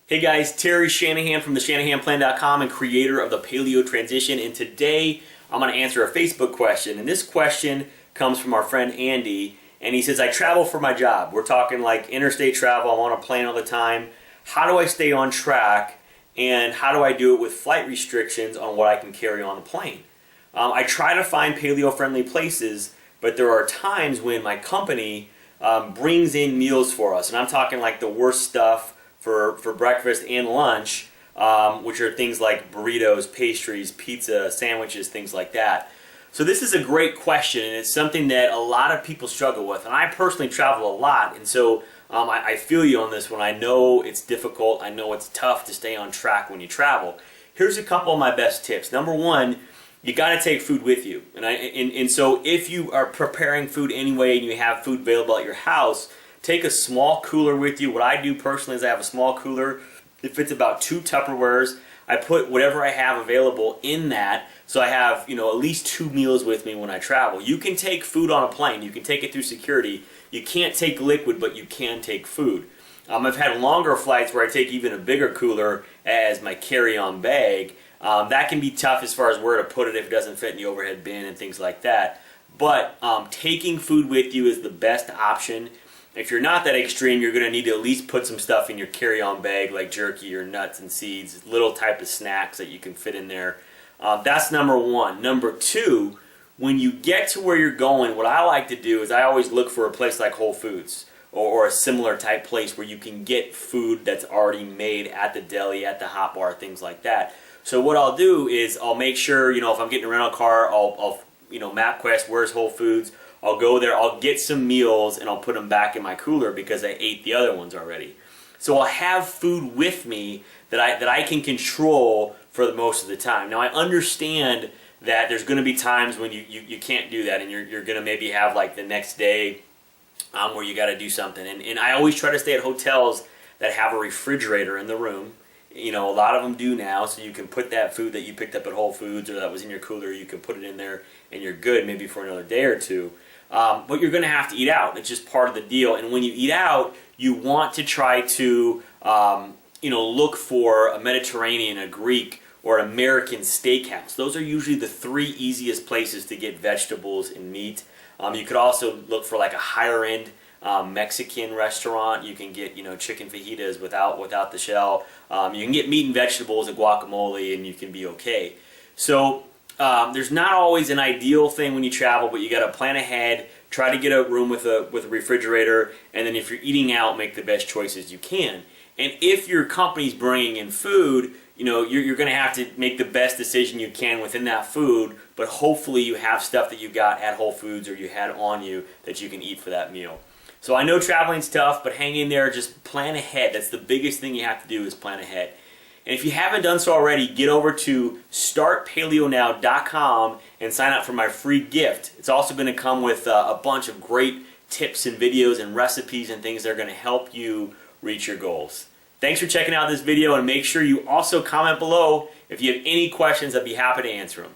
Hey guys, Terry Shanahan from theshanahanplan.com and creator of the Paleo Transition, and today I'm going to answer a Facebook question. And this question comes from our friend Andy, and he says, I travel for my job. We're talking like interstate travel. I'm on a plane all the time. How do I stay on track, and how do I do it with flight restrictions on what I can carry on the plane? I try to find paleo-friendly places, but there are times when my company brings in meals for us, and I'm talking like the worst stuff for breakfast and lunch, which are things like burritos, pastries, pizza, sandwiches, things like that. So this is a great question, and it's something that a lot of people struggle with. And I personally travel a lot, and so I feel you on this one. I know it's difficult. I know it's tough to stay on track when you travel. Here's a couple of my best tips. Number one, you got to take food with you. And so if you are preparing food anyway and you have food available at your house, take a small cooler with you. What I do personally is I have a small cooler. It fits about 2 Tupperwares. I put whatever I have available in that, so I have, at least 2 meals with me when I travel. You can take food on a plane. You can take it through security. You can't take liquid, but you can take food. I've had longer flights where I take even a bigger cooler as my carry-on bag. That can be tough as far as where to put it if it doesn't fit in the overhead bin and things like that. But taking food with you is the best option. If you're not that extreme, you're going to need to at least put some stuff in your carry-on bag like jerky or nuts and seeds, little type of snacks that you can fit in there. That's number one. Number two, when you get to where you're going, what I like to do is I always look for a place like Whole Foods or a similar type place where you can get food that's already made at the deli, at the hot bar, things like that. So what I'll do is I'll make sure, if I'm getting a rental car, I'll MapQuest, where's Whole Foods? I'll go there, I'll get some meals, and I'll put them back in my cooler because I ate the other ones already. So I'll have food with me that I can control for most of the time. Now I understand that there's going to be times when you can't do that, and you're going to maybe have like the next day where you got to do something. And I always try to stay at hotels that have a refrigerator in the room. A lot of them do now, so you can put that food that you picked up at Whole Foods or that was in your cooler, you can put it in there and you're good maybe for another day or two. But you're going to have to eat out. It's just part of the deal. And when you eat out, you want to try to look for a Mediterranean, a Greek, or American steakhouse. Those are usually the 3 easiest places to get vegetables and meat. You could also look for like a higher end Mexican restaurant. You can get chicken fajitas without the shell. You can get meat and vegetables and guacamole, and you can be okay. So there's not always an ideal thing when you travel, but you got to plan ahead. Try to get a room with a refrigerator, and then if you're eating out, make the best choices you can. And if your company's bringing in food, you're going to have to make the best decision you can within that food. But hopefully you have stuff that you got at Whole Foods or you had on you that you can eat for that meal. So I know traveling's tough, but hang in there. Just plan ahead. That's the biggest thing you have to do is plan ahead. And if you haven't done so already, get over to startpaleonow.com and sign up for my free gift. It's also going to come with a bunch of great tips and videos and recipes and things that are going to help you reach your goals. Thanks for checking out this video, and make sure you also comment below if you have any questions. I'd be happy to answer them.